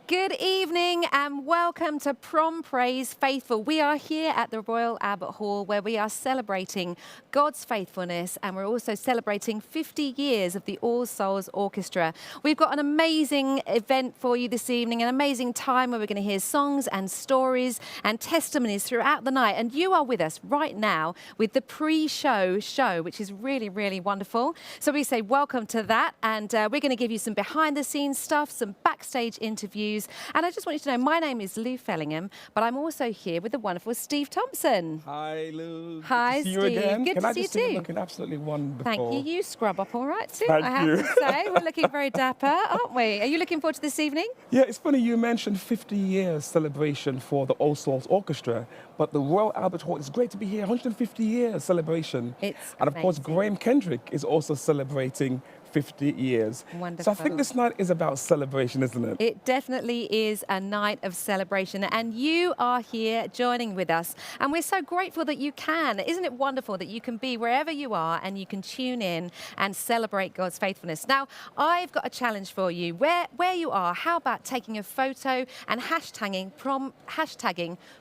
Good evening and welcome to Prom Praise Faithful. We are here at the Royal Albert Hall where we are celebrating God's faithfulness, and we're also celebrating 50 years of the All Souls Orchestra. We've got an amazing event for you this evening, an amazing time where we're going to hear songs and stories and testimonies throughout the night. And you are with us right now with the pre-show show, which is really, really wonderful. So we say welcome to that, and we're going to give you some behind the scenes stuff, some backstage interviews. And I just want you to know, my name is Lou Fellingham, but I'm also here with the wonderful Steve Thompson. Hi, Lou. Hi, Good to see Steve. you again. Good to see you too. You're looking absolutely wonderful. Thank you. You scrub up all right too, Thank I have you. to say. We're looking very dapper, aren't we? Are you looking forward to this evening? Yeah, it's funny you mentioned 50 years celebration for the All Souls Orchestra, but the Royal Albert Hall, it's great to be here, 150 years celebration. It's And of course, amazing. Graham Kendrick is also celebrating 50 years. Wonderful. So I think this night is about celebration, isn't it? It definitely is a night of celebration, and you are here joining with us, and we're so grateful that you can. Isn't it wonderful that you can be wherever you are and you can tune in and celebrate God's faithfulness? Now, I've got a challenge for you. Where you are, how about taking a photo and hashtagging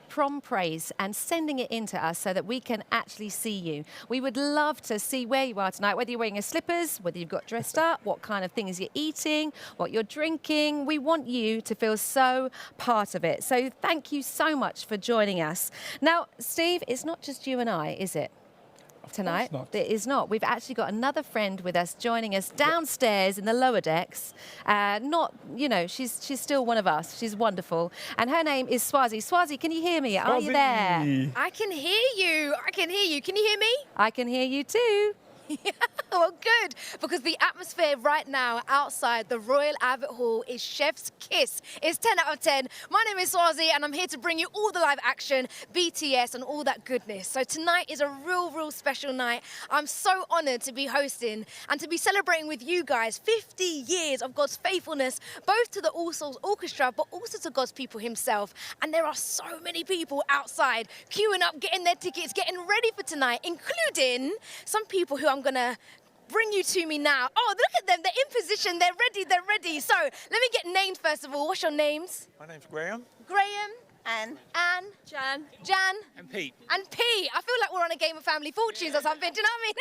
Prom Praise and sending it in to us so that we can actually see you. We would love to see where you are tonight, whether you're wearing your slippers, whether you've got dressed up, what kind of things you're eating, what you're drinking. We want you to feel so part of it. So thank you so much for joining us. Now, Steve, it's not just you and I, is it? Tonight, it is not. We've actually got another friend with us joining us downstairs in the lower decks. She's still one of us. She's wonderful, and her name is Swazi. Swazi, can you hear me? Are you there? I can hear you. I can hear you. Can you hear me? I can hear you too. Yeah, well, good, because the atmosphere right now outside the Royal Albert Hall is chef's kiss. It's 10 out of 10. My name is Swazi, and I'm here to bring you all the live action, BTS, and all that goodness. So tonight is a real special night. I'm so honored to be hosting and to be celebrating with you guys 50 years of God's faithfulness, both to the All Souls Orchestra, but also to God's people himself. And there are so many people outside queuing up, getting their tickets, getting ready for tonight, including some people who I'm going to bring you to me now. Oh, look at them. They're in position. They're ready. So let me get named first of all. What's your names? My name's Graham. Graham. Anne. Jan. And Pete. And P. I feel like we're on a game of Family Fortunes or something. Do you know what I mean?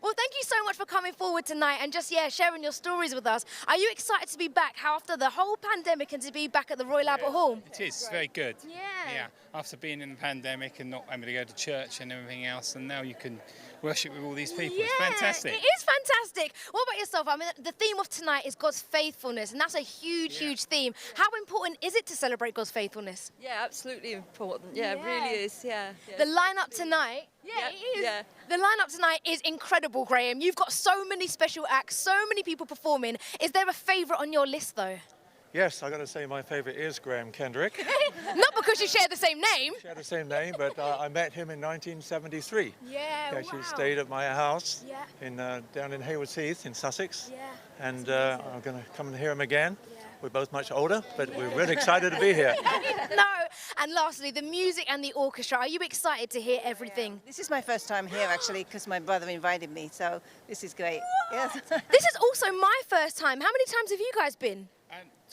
Well, thank you so much for coming forward tonight and just, sharing your stories with us. Are you excited to be back after the whole pandemic and to be back at the Royal Albert Hall? It is. It's very good. Yeah. After being in the pandemic and not able to go to church and everything else, and now you can worship with all these people. Yeah, it's fantastic. It is fantastic. What about yourself? I mean, the theme of tonight is God's faithfulness, and that's a huge theme. How important is it to celebrate God's faithfulness? Yeah, absolutely important. Yeah, it really is. Yeah. The lineup tonight. Yeah, it is. Yeah. The lineup tonight is incredible, Graham. You've got so many special acts, so many people performing. Is there a favourite on your list, though? Yes, I got to say my favourite is Graham Kendrick. Not because you share the same name. Share the same name, but I met him in 1973. Yeah, He actually stayed at my house down in Haywards Heath in Sussex. Yeah. And I'm going to come and hear him again. We're both much older, but we're really excited to be here. No. And lastly, the music and the orchestra. Are you excited to hear everything? This is my first time here, actually, because my brother invited me, so this is great. Yes. This is also my first time. How many times have you guys been?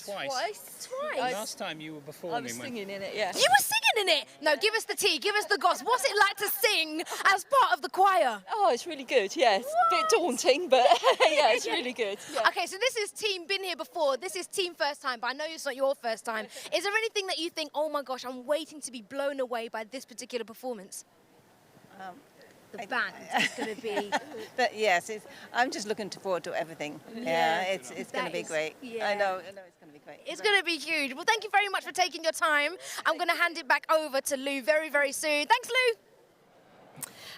Twice. Twice. Last time you were performing. I was singing in it, yeah. You were singing in it? No, give us the tea, give us the goss. What's it like to sing as part of the choir? Oh, it's really good, yes. A bit daunting, but yeah, it's really good. Yeah. Okay, so this is team been here before. This is team first time, but I know it's not your first time. Is there anything that you think, oh my gosh, I'm waiting to be blown away by this particular performance? The band is going to be... But yes, I'm just looking forward to everything. Yeah, it's going to be great. Yeah. I know it's going to be great. It's going to be huge. Well, thank you very much for taking your time. I'm going to hand it back over to Lou very soon. Thanks, Lou.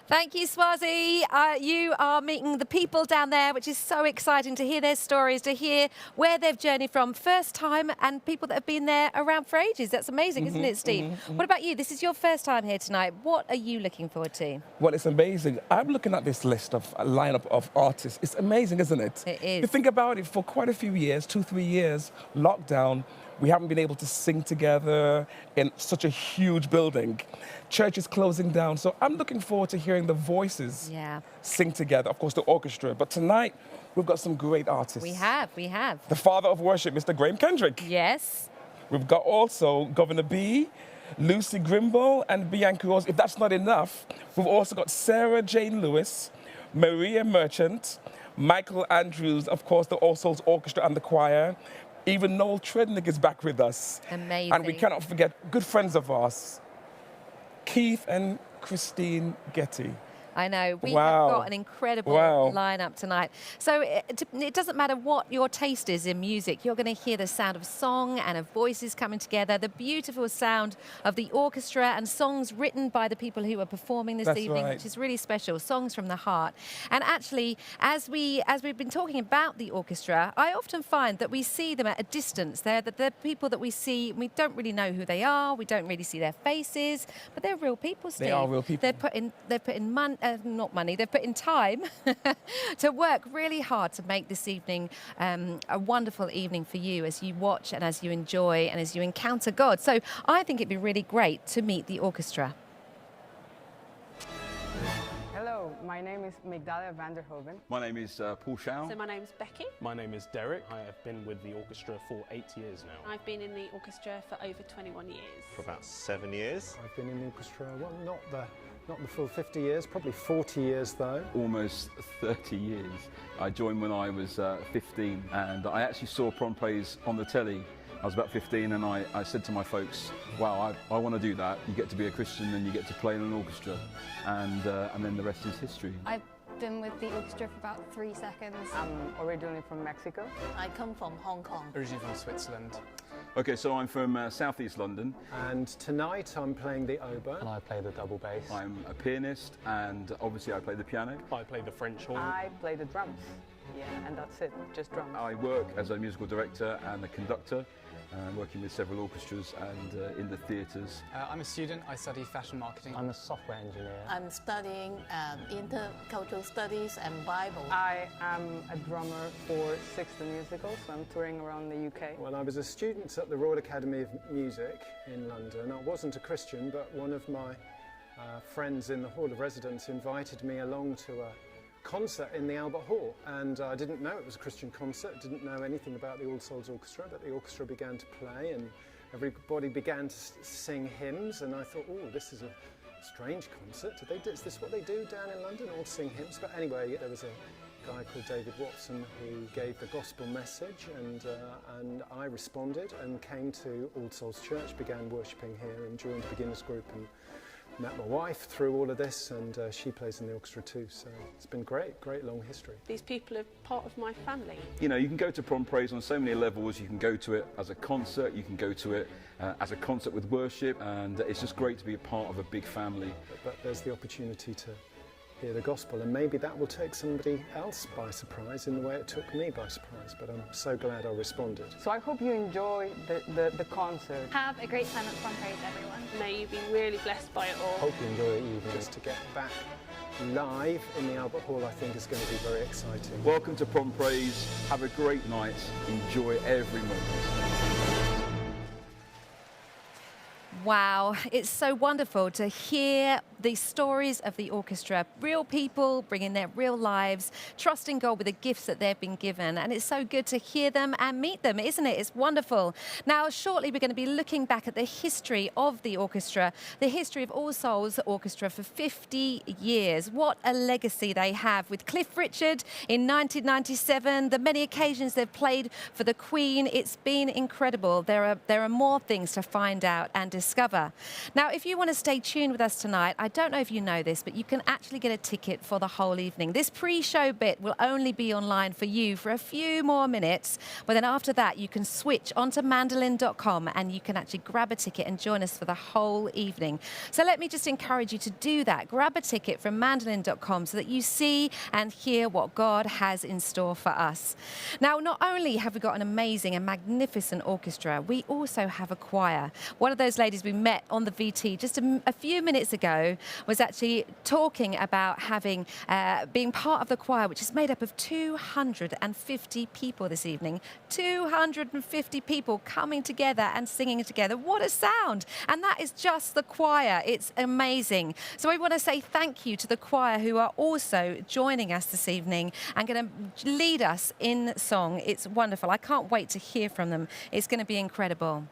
Thank you, Swazi. You are meeting the people down there, which is so exciting to hear their stories, to hear where they've journeyed from first time and people that have been there around for ages. That's amazing, isn't it, Steve? What about you? This is your first time here tonight. What are you looking forward to? Well, it's amazing. I'm looking at this list of a lineup of artists. It's amazing, isn't it? It is. You think about it, for quite a few years, 2-3 years, lockdown, we haven't been able to sing together in such a huge building. Church is closing down, so I'm looking forward to hearing the voices sing together. Of course, the orchestra. But tonight, we've got some great artists. We have. The father of worship, Mr. Graham Kendrick. Yes. We've got also Governor B, Lucy Grimble, and Bianca Rose. If that's not enough, we've also got Sarah Jane Lewis, Maria Merchant, Michael Andrews, of course, the All Souls Orchestra and the choir. Even Noel Trednick is back with us. Amazing. And we cannot forget good friends of ours, Keith and Christine Getty. I know. We Wow. have got an incredible Wow. lineup tonight. So it doesn't matter what your taste is in music. You're going to hear the sound of song and of voices coming together, the beautiful sound of the orchestra and songs written by the people who are performing this That's evening, right. which is really special, songs from the heart. And actually, as we've been talking about the orchestra, I often find that we see them at a distance. They're people that we see, we don't really know who they are, we don't really see their faces, but they're real people, Steve. They are real people. They've put in not money, they've put in time to work really hard to make this evening a wonderful evening for you as you watch and as you enjoy and as you encounter God. So I think it'd be really great to meet the orchestra. Hello, my name is Migdalia van der Hoven. My name is Paul Schau. So my name's Becky. My name is Derek. I have been with the orchestra for 8 years now. I've been in the orchestra for over 21 years. For about 7 years. I've been in the orchestra, well, not the full 50 years, probably 40 years though. Almost 30 years. I joined when I was 15, and I actually saw Prom plays on the telly. I was about 15, and I said to my folks, wow, I want to do that. You get to be a Christian and you get to play in an orchestra, and then the rest is history. I've been with the orchestra for about 3 seconds. I'm originally from Mexico. I come from Hong Kong. Originally from Switzerland. Okay, so I'm from southeast London. And tonight I'm playing the oboe. And I play the double bass. I'm a pianist, and obviously I play the piano. I play the French horn. I play the drums. Yeah, and that's it, just drums. I work as a musical director and a conductor, working with several orchestras and in the theatres. I'm a student. I study fashion marketing. I'm a software engineer. I'm studying intercultural studies and Bible. I am a drummer for Sixth Musical, so I'm touring around the UK. Well, I was a student at the Royal Academy of Music in London. I wasn't a Christian, but one of my friends in the Hall of Residence invited me along to a concert in the Albert Hall, and I didn't know it was a Christian concert, didn't know anything about the All Souls Orchestra, but the orchestra began to play and everybody began to sing hymns, and I thought, oh, this is a strange concert. Is this what they do down in London, all sing hymns? But anyway, there was a guy called David Watson who gave the gospel message, and I responded and came to All Souls Church, began worshipping here and joined a beginners group and met my wife through all of this, and she plays in the orchestra too, so it's been great long history. These people are part of my family. You know, you can go to Prom Praise on so many levels. You can go to it as a concert, you can go to it as a concert with worship, and it's just great to be a part of a big family. But there's the opportunity to hear the gospel, and maybe that will take somebody else by surprise in the way it took me by surprise, but I'm so glad I responded. So I hope you enjoy the concert. Have a great time at Prom Praise, everyone. May you be really blessed by it all. Hope you enjoy it evening. Just to get back live in the Albert Hall, I think is going to be very exciting. Welcome to Prom Praise. Have a great night. Enjoy every moment. Wow, it's so wonderful to hear the stories of the orchestra. Real people bringing their real lives, trusting God with the gifts that they've been given. And it's so good to hear them and meet them, isn't it? It's wonderful. Now, shortly, we're going to be looking back at the history of the orchestra, the history of All Souls Orchestra for 50 years. What a legacy they have with Cliff Richard in 1997, the many occasions they've played for the Queen. It's been incredible. There are more things to find out and discover. Now, if you want to stay tuned with us tonight, I don't know if you know this, but you can actually get a ticket for the whole evening. This pre-show bit will only be online for you for a few more minutes, but then after that, you can switch onto mandolin.com and you can actually grab a ticket and join us for the whole evening. So let me just encourage you to do that. Grab a ticket from mandolin.com so that you see and hear what God has in store for us. Now, not only have we got an amazing and magnificent orchestra, we also have a choir. One of those ladies we met on the VT just a few minutes ago was actually talking about having being part of the choir, which is made up of 250 people this evening. 250 people coming together and singing together. What a sound! And that is just the choir. It's amazing. So we want to say thank you to the choir who are also joining us this evening and going to lead us in song. It's wonderful. I can't wait to hear from them. It's going to be incredible.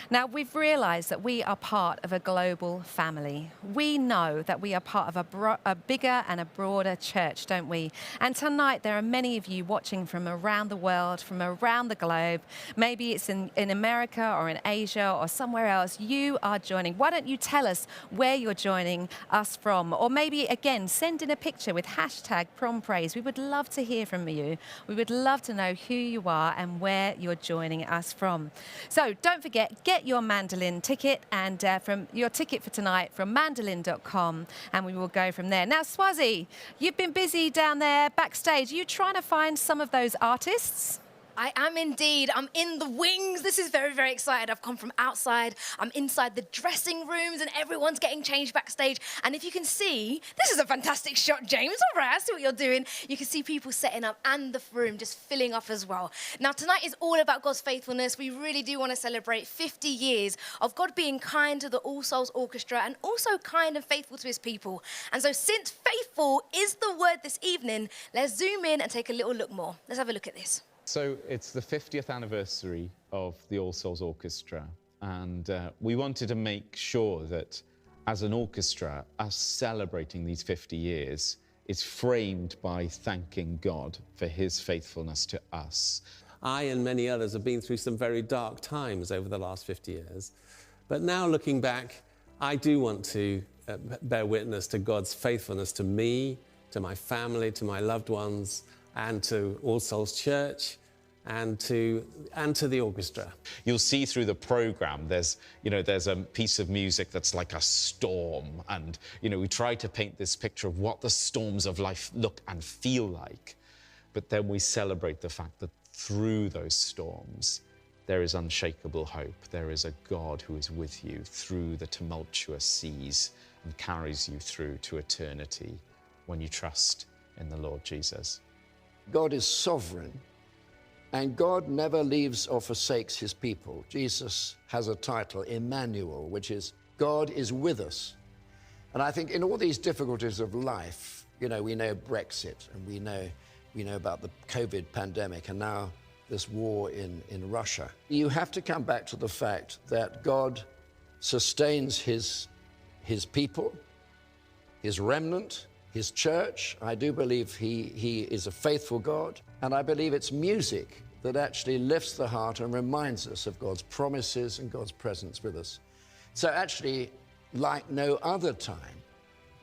Now, we've realised that we are part of a global family. We know that we are part of a bigger and a broader church, don't we? And tonight, there are many of you watching from around the world, from around the globe. Maybe it's in America or in Asia or somewhere else. You are joining. Why don't you tell us where you're joining us from? Or maybe, again, send in a picture with hashtag Prom Praise. We would love to hear from you. We would love to know who you are and where you're joining us from. So don't forget, get your mandolin ticket and from your ticket for tonight from mandolin.com, and we will go from there. Now, Swazi, you've been busy down there backstage. Are you trying to find some of those artists? I am indeed. I'm in the wings. This is very, very exciting. I've come from outside. I'm inside the dressing rooms and everyone's getting changed backstage. And if you can see, this is a fantastic shot, James. All right, I see what you're doing. You can see people setting up and the room just filling up as well. Now, tonight is all about God's faithfulness. We really do want to celebrate 50 years of God being kind to the All Souls Orchestra and also kind and faithful to his people. And so since faithful is the word this evening, let's zoom in and take a little look more. Let's have a look at this. So it's the 50th anniversary of the All Souls Orchestra, and we wanted to make sure that as an orchestra, us celebrating these 50 years is framed by thanking God for his faithfulness to us. I and many others have been through some very dark times over the last 50 years, but now looking back, I do want to bear witness to God's faithfulness to me, to my family, to my loved ones, and to All Souls Church, and to the orchestra. You'll see through the program, there's a piece of music that's like a storm, and we try to paint this picture of what the storms of life look and feel like, but then we celebrate the fact that through those storms, there is unshakable hope. There is a God who is with you through the tumultuous seas and carries you through to eternity when you trust in the Lord Jesus. God is sovereign, and God never leaves or forsakes his people. Jesus has a title, Emmanuel, which is God is with us. And I think in all these difficulties of life, we know Brexit, and we know about the COVID pandemic, and now this war in Russia. You have to come back to the fact that God sustains his people, his remnant, his church. I do believe he is a faithful God, and I believe it's music that actually lifts the heart and reminds us of God's promises and God's presence with us. So actually, like no other time,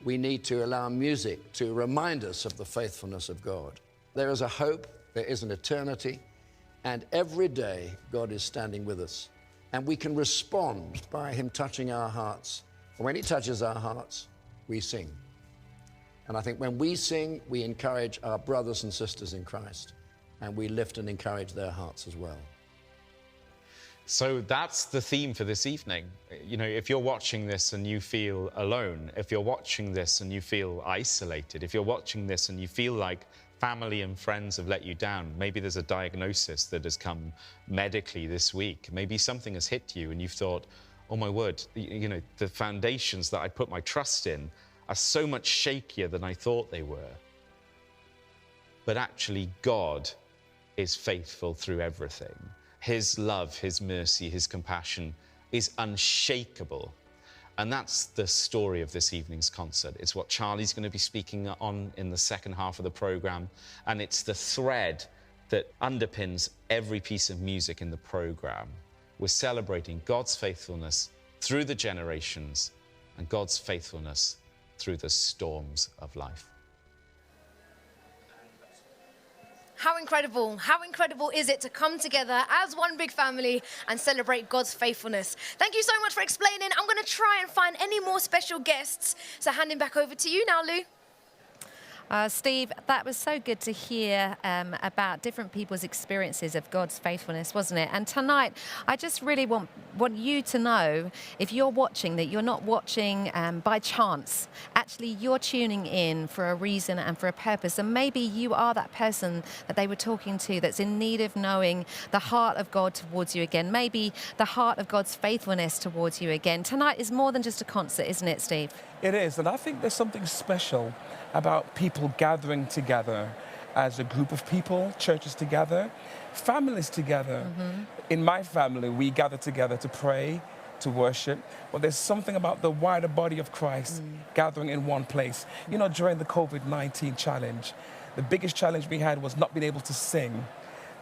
we need to allow music to remind us of the faithfulness of God. There is a hope, there is an eternity, and every day God is standing with us. And we can respond by him touching our hearts. And when he touches our hearts, we sing. And I think when we sing, we encourage our brothers and sisters in Christ, and we lift and encourage their hearts as well. So that's the theme for this evening. If you're watching this and you feel alone, if you're watching this and you feel isolated, if you're watching this and you feel like family and friends have let you down, maybe there's a diagnosis that has come medically this week, maybe something has hit you and you've thought, oh my word, the foundations that I put my trust in are so much shakier than I thought they were. But actually, God is faithful through everything. His love, his mercy, his compassion is unshakable. And that's the story of this evening's concert. It's what Charlie's going to be speaking on in the second half of the program. And it's the thread that underpins every piece of music in the program. We're celebrating God's faithfulness through the generations and God's faithfulness through the storms of life. How incredible is it to come together as one big family and celebrate God's faithfulness? Thank you so much for explaining. I'm going to try and find any more special guests. So handing back over to you now, Lou. Steve, that was so good to hear about different people's experiences of God's faithfulness, wasn't it? And tonight, I just really want you to know, if you're watching, that you're not watching by chance. Actually, you're tuning in for a reason and for a purpose. And maybe you are that person that they were talking to that's in need of knowing the heart of God towards you again. Maybe the heart of God's faithfulness towards you again. Tonight is more than just a concert, isn't it, Steve? It is, and I think there's something special about people gathering together as a group of people, churches together, families together. In my family, we gather together to pray, to worship, but there's something about the wider body of Christ gathering in one place. You know, during the COVID-19 challenge, the biggest challenge we had was not being able to sing.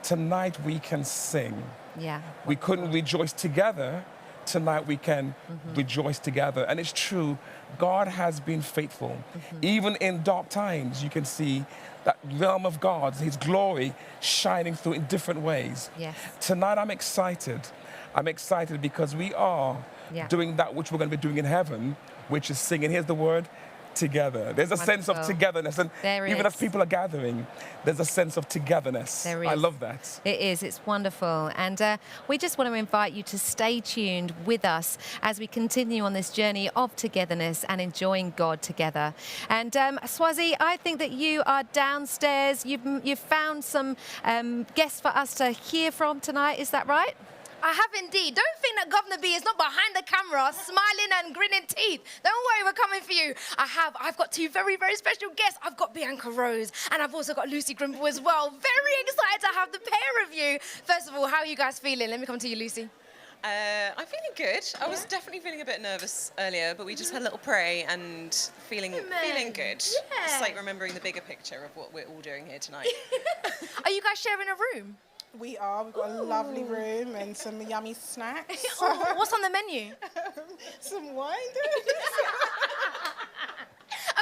Tonight we can sing. Yeah. We couldn't rejoice together. Tonight we can rejoice together. And it's true, God has been faithful. Even in dark times, you can see that realm of God, his glory shining through in different ways. Yes. Tonight I'm excited. I'm excited because we are doing that which we're going to be doing in heaven, which is singing. Here's the word, together. There's a sense of togetherness. And even as people are gathering, there's a sense of togetherness. I love that. It is. It's wonderful. And we just want to invite you to stay tuned with us as we continue on this journey of togetherness and enjoying God together. And Swazi, I think that you are downstairs. You've found some guests for us to hear from tonight. Is that right? I have indeed. Don't think that Governor B is not behind the camera, smiling and grinning teeth. Don't worry, we're coming for you. I've got two very, very special guests. I've got Bianca Rose, and I've also got Lucy Grimble as well. Very excited to have the pair of you. First of all, how are you guys feeling? Let me come to you, Lucy. I'm feeling good. I was definitely feeling a bit nervous earlier, but we just had a little pray and feeling good. Yeah. Just like remembering the bigger picture of what we're all doing here tonight. Are you guys sharing a room? We are. We've got a lovely room and some yummy snacks. Oh, what's on the menu? Some wine.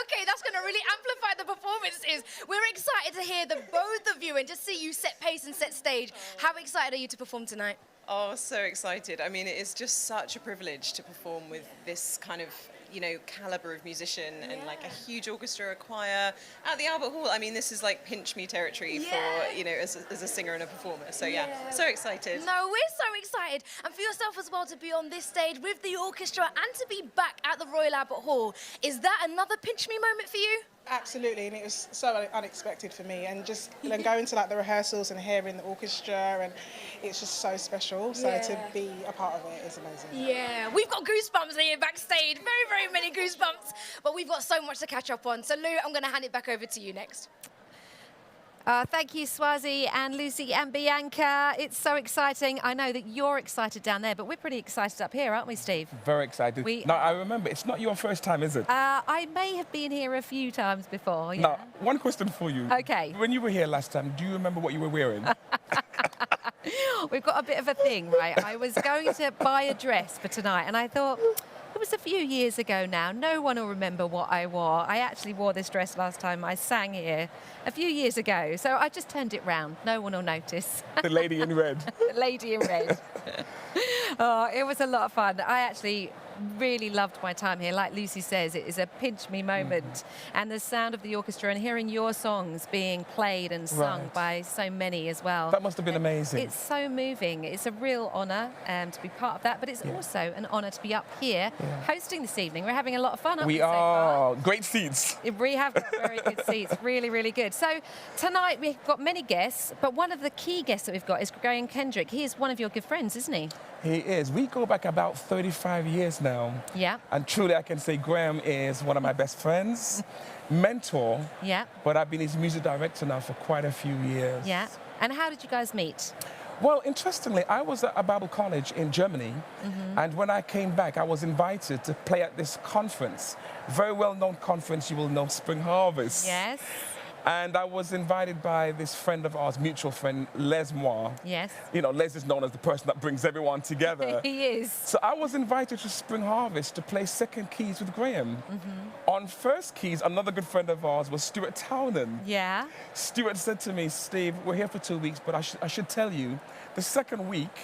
Okay, that's going to really amplify the performances. We're excited to hear the both of you and just see you set pace and set stage. How excited are you to perform tonight? Oh, so excited. I mean, it is just such a privilege to perform with this kind of, you know, caliber of musician and like a huge orchestra, a choir at the Albert Hall. I mean, this is like pinch me territory for, you know, as a singer and a performer. So yeah, so excited. No, we're so excited. And for yourself as well to be on this stage with the orchestra and to be back at the Royal Albert Hall. Is that another pinch me moment for you? Absolutely, and it was so unexpected for me. And just going to like the rehearsals and hearing the orchestra, and it's just so special. So to be a part of it is amazing. Yeah, we've got goosebumps here backstage. Very, very many goosebumps. But we've got so much to catch up on. So Lou, I'm going to hand it back over to you next. Thank you, Swazi and Lucy and Bianca. It's so exciting. I know that you're excited down there, but we're pretty excited up here, aren't we, Steve? Very excited. Now, I remember, it's not your first time, is it? I may have been here a few times before, yeah. Now, one question for you. Okay. When you were here last time, do you remember what you were wearing? We've got a bit of a thing, right? I was going to buy a dress for tonight, and I thought, it was a few years ago now. No one will remember what I wore. I actually wore this dress last time I sang here a few years ago. So I just turned it round. No one will notice. The lady in red. The lady in red. Oh, it was a lot of fun. I actually really loved my time here. Like Lucy says, it is a pinch me moment. And the sound of the orchestra and hearing your songs being played and sung by so many as well. That must have been amazing. It's so moving. It's a real honour to be part of that, but it's also an honour to be up here hosting this evening. We're having a lot of fun, aren't we? We are. Great seats. We have got very good seats. Really, really good. So tonight we've got many guests, but one of the key guests that we've got is Graham Kendrick. He is one of your good friends, isn't he? He is. We go back about 35 years now. Yeah. And truly I can say Graham is one of my best friends, mentor. Yeah. But I've been his music director now for quite a few years. Yeah. And how did you guys meet? Well, interestingly, I was at a Bible college in Germany, and when I came back, I was invited to play at this conference, very well-known conference, you will know, Spring Harvest. Yes. And I was invited by this friend of ours, mutual friend, Les Moir. Yes. You know, Les is known as the person that brings everyone together. He is. So I was invited to Spring Harvest to play second keys with Graham. On first keys, another good friend of ours was Stuart Townend. Yeah. Stuart said to me, Steve, we're here for 2 weeks, but I should tell you, the second week,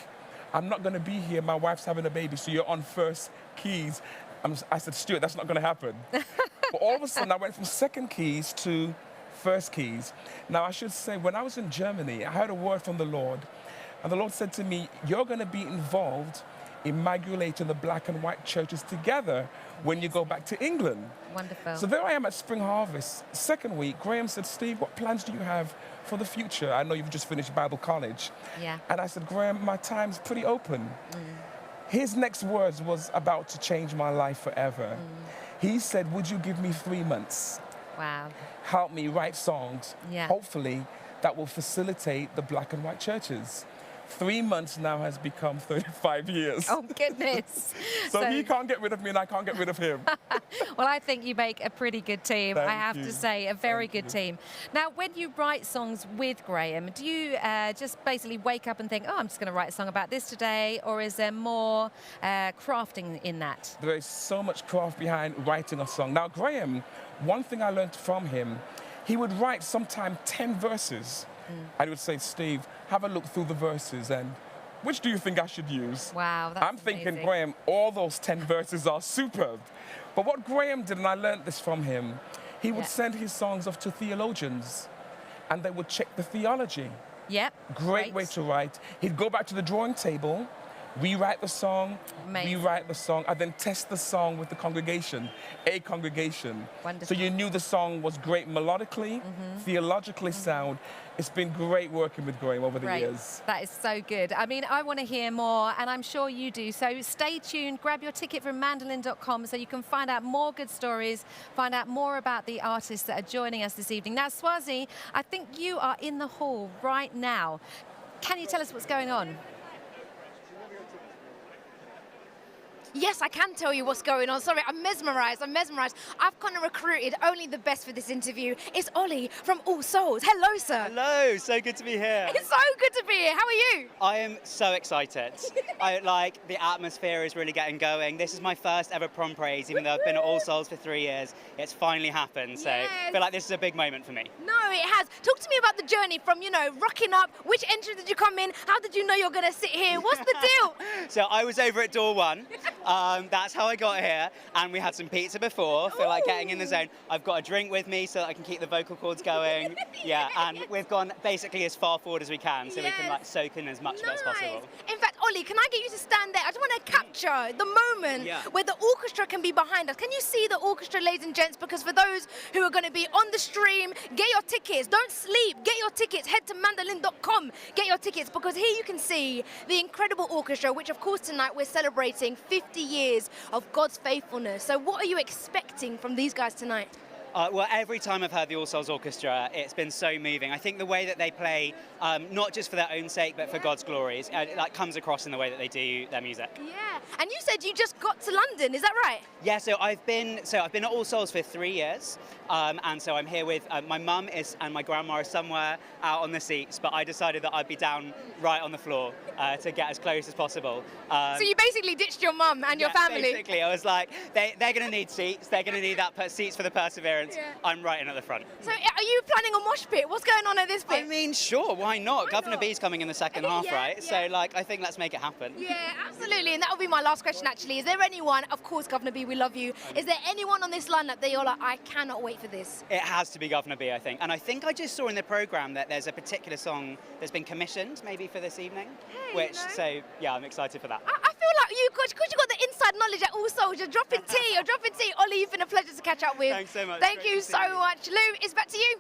I'm not going to be here. My wife's having a baby, so you're on first keys. I said, Stuart, that's not going to happen. But all of a sudden, I went from second keys to first keys. Now, I should say, when I was in Germany, I heard a word from the Lord. And the Lord said to me, you're going to be involved in migrating the black and white churches together when you go back to England. Wonderful. So there I am at Spring Harvest. Second week, Graham said, Steve, what plans do you have for the future? I know you've just finished Bible college. Yeah. And I said, Graham, my time's pretty open. His next words was about to change my life forever. He said, would you give me 3 months? Wow. help me write songs, Yeah. hopefully, that will facilitate the black and white churches. 3 months now has become 35 years. Oh, goodness. So he can't get rid of me and I can't get rid of him. Well, I think you make a pretty good team, I Thank have you. to say, a very good team. Now, when you write songs with Graham, do you just basically wake up and think, oh, I'm just going to write a song about this today, or is there more crafting in that? There is so much craft behind writing a song. Now, Graham, one thing I learned from him, he would write sometimes 10 verses. And he would say, Steve, have a look through the verses and which do you think I should use? Wow, that's I'm thinking, amazing. Graham, all those 10 verses are superb. But what Graham did, and I learned this from him, he would send his songs off to theologians and they would check the theology. Yep. Great way to write. He'd go back to the drawing table, rewrite the song, rewrite the song, and then test the song with the congregation, a congregation. Wonderful. So you knew the song was great melodically, theologically sound. It's been great working with Graham over the years. That is so good. I mean, I want to hear more, and I'm sure you do. So stay tuned. Grab your ticket from mandolin.com so you can find out more good stories, find out more about the artists that are joining us this evening. Now, Swazi, I think you are in the hall right now. Can you tell us what's going on? Yes, I can tell you what's going on. Sorry, I'm mesmerised. I've kind of recruited only the best for this interview. It's Ollie from All Souls. Hello, sir. Hello, so good to be here. It's so good to be here. How are you? I am so excited. The atmosphere is really getting going. This is my first ever prom praise, even though I've been at All Souls for 3 years. It's finally happened, so I feel like this is a big moment for me. No, it has. Talk to me about the journey from, rocking up. Which entrance did you come in? How did you know you're going to sit here? What's the deal? So I was over at door 1. That's how I got here, and we had some pizza before. Feel like getting in the zone. I've got a drink with me so that I can keep the vocal cords going. Yeah, and we've gone basically as far forward as we can, so we can soak in as much of it as possible. In fact, Ollie, can I get you to stand there? I just want to capture the moment where the orchestra can be behind us. Can you see the orchestra, ladies and gents? Because for those who are going to be on the stream, get your tickets. Don't sleep. Get your tickets. Head to mandolin.com. Get your tickets, because here you can see the incredible orchestra, which of course tonight we're celebrating 50 years of God's faithfulness. So what are you expecting from these guys tonight? Well, every time I've heard the All Souls Orchestra, it's been so moving. I think the way that they play, not just for their own sake, but for God's glory, that comes across in the way that they do their music. Yeah, and you said you just got to London, is that right? Yeah, so I've been at All Souls for 3 years, and so I'm here with my mum and my grandma are somewhere out on the seats, but I decided that I'd be down right on the floor to get as close as possible. So you basically ditched your mum and your family? Basically, I was like, they're going to need seats. They're going to need seats for the perseverance. Yeah. I'm right in at the front. So are you planning a mosh pit? What's going on at this bit? I mean, sure, why not? Governor B's coming in the second half, right? Yeah. So, I think let's make it happen. Yeah, absolutely. And that will be my last question, actually. Is there anyone, of course, Governor B, we love you. Is there anyone on this lineup that you're like, I cannot wait for this? It has to be Governor B, I think. And I think I just saw in the programme that there's a particular song that's been commissioned, maybe for this evening. So, yeah, I'm excited for that. I feel like because you got the inside knowledge at All Souls, you're dropping tea. Ollie, you've been a pleasure to catch up with. Thanks so much. Thank you so much. Lou, it's back to you.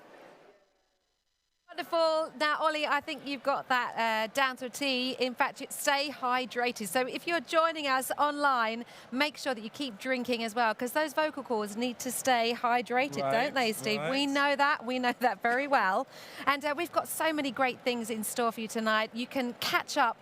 Wonderful. Now, Ollie, I think you've got that down to a T. In fact, stay hydrated. So if you're joining us online, make sure that you keep drinking as well, because those vocal cords need to stay hydrated, don't they, Steve? Right. We know that. We know that very well. And we've got so many great things in store for you tonight. You can catch up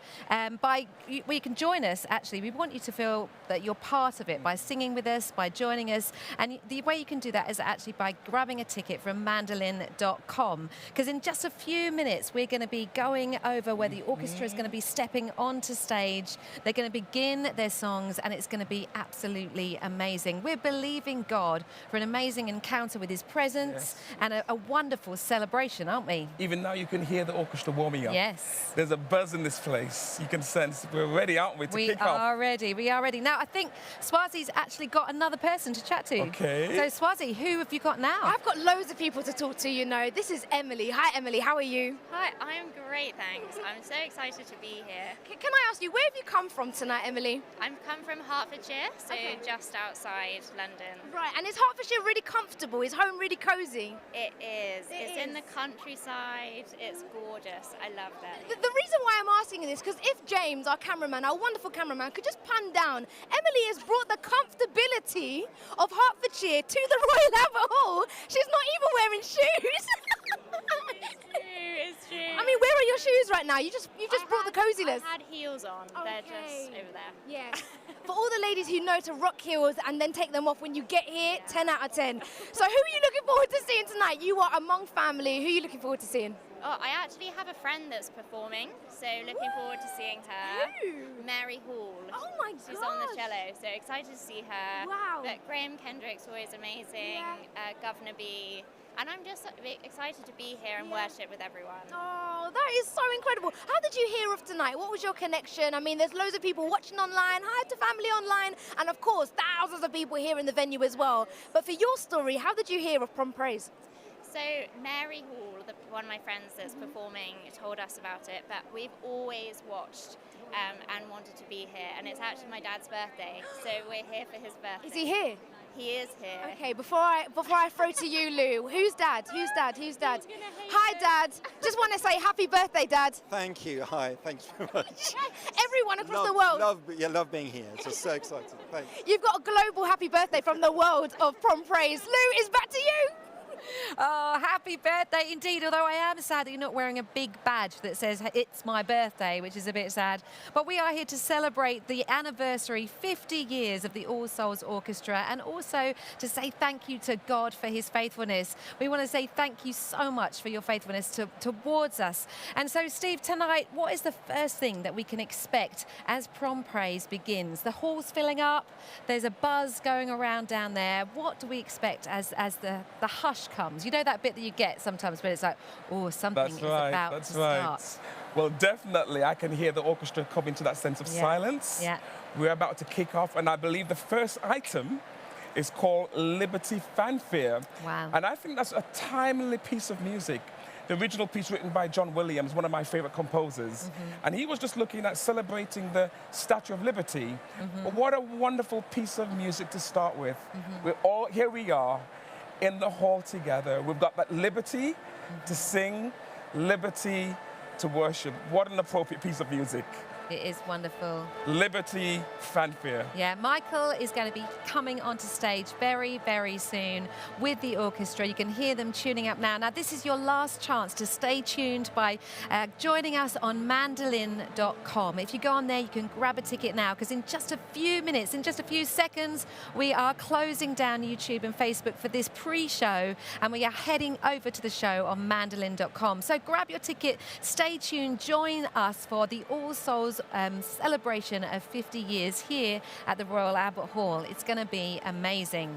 you can join us, actually. We want you to feel that you're part of it by singing with us, by joining us. And the way you can do that is actually by grabbing a ticket from mandolin.com, because in just a few minutes we're going to be going over where the orchestra is going to be stepping onto stage. They're going to begin their songs, and it's going to be absolutely amazing. We're believing God for an amazing encounter with his presence and a wonderful celebration, aren't we? Even now you can hear the orchestra warming up. Yes. There's a buzz in this place. You can sense we're ready, aren't we, to kick off? We are ready. Now, I think Swazi's actually got another person to chat to. Okay. So, Swazi, who have you got now? I've got loads of people to talk to, This is Emily. Hi, Emily. How are you? Hi, I am great, thanks. I'm so excited to be here. Can I ask you, where have you come from tonight, Emily? I've come from Hertfordshire, so just outside London. Right, and is Hertfordshire really comfortable? Is home really cosy? It is. It's in the countryside. It's gorgeous. I love that. The reason why I'm asking this, because if James, our cameraman, our wonderful cameraman, could just pan down, Emily has brought the comfortability Lady of Hertfordshire to the Royal Albert Hall. She's not even wearing shoes. It's true. I mean, where are your shoes right now? You just brought the coziness. I had heels on. They're just over there. Yeah. For all the ladies who know to rock heels and then take them off when you get here, 10 out of 10. So who are you looking forward to seeing tonight? You are among family. Who are you looking forward to seeing? Oh, I actually have a friend that's performing, so looking forward to seeing her. Who? Mary Hall. Oh my god. She's on the cello, so excited to see her. Wow. But Graham Kendrick's always amazing. Governor B. And I'm just excited to be here and worship with everyone. Oh, that is so incredible. How did you hear of tonight? What was your connection? I mean, there's loads of people watching online, hi to family online, and of course, thousands of people here in the venue as well. But for your story, how did you hear of Prom Praise? So Mary Hall, one of my friends that's performing, told us about it, but we've always watched and wanted to be here, and it's actually my dad's birthday, so we're here for his birthday. Is he here? He is here. Okay, before I throw to you, Lou, who's dad? Who's dad? Who's dad? Hi, Dad. Just want to say happy birthday, Dad. Thank you. Hi. Thanks very much. Everyone across the world. Love being here. It's just so exciting. Thanks. You've got a global happy birthday from the world of Prom Praise. Lou, it's back to you. Oh, happy birthday indeed, although I am sad that you're not wearing a big badge that says it's my birthday, which is a bit sad. But we are here to celebrate the anniversary, 50 years of the All Souls Orchestra, and also to say thank you to God for his faithfulness. We want to say thank you so much for your faithfulness towards us. And so, Steve, tonight, what is the first thing that we can expect as Prom Praise begins? The hall's filling up, there's a buzz going around down there. What do we expect as the hush comes? You know that bit that you get sometimes when it's like, oh, something is about to start. Well, definitely I can hear the orchestra coming to that sense of silence. Yeah. We're about to kick off, and I believe the first item is called Liberty Fanfare. Wow. And I think that's a timely piece of music. The original piece written by John Williams, one of my favorite composers. And he was just looking at celebrating the Statue of Liberty. But what a wonderful piece of music to start with. We're all, here we are, in the hall together. We've got that liberty to sing, liberty to worship. What an appropriate piece of music. It is wonderful. Liberty Fanfare. Yeah, Michael is going to be coming onto stage very, very soon with the orchestra. You can hear them tuning up now. Now, this is your last chance to stay tuned by joining us on mandolin.com. If you go on there, you can grab a ticket now, because in just a few minutes, in just a few seconds, we are closing down YouTube and Facebook for this pre-show, and we are heading over to the show on mandolin.com. So grab your ticket, stay tuned, join us for the All Souls celebration of 50 years here at the Royal Albert Hall. It's going to be amazing.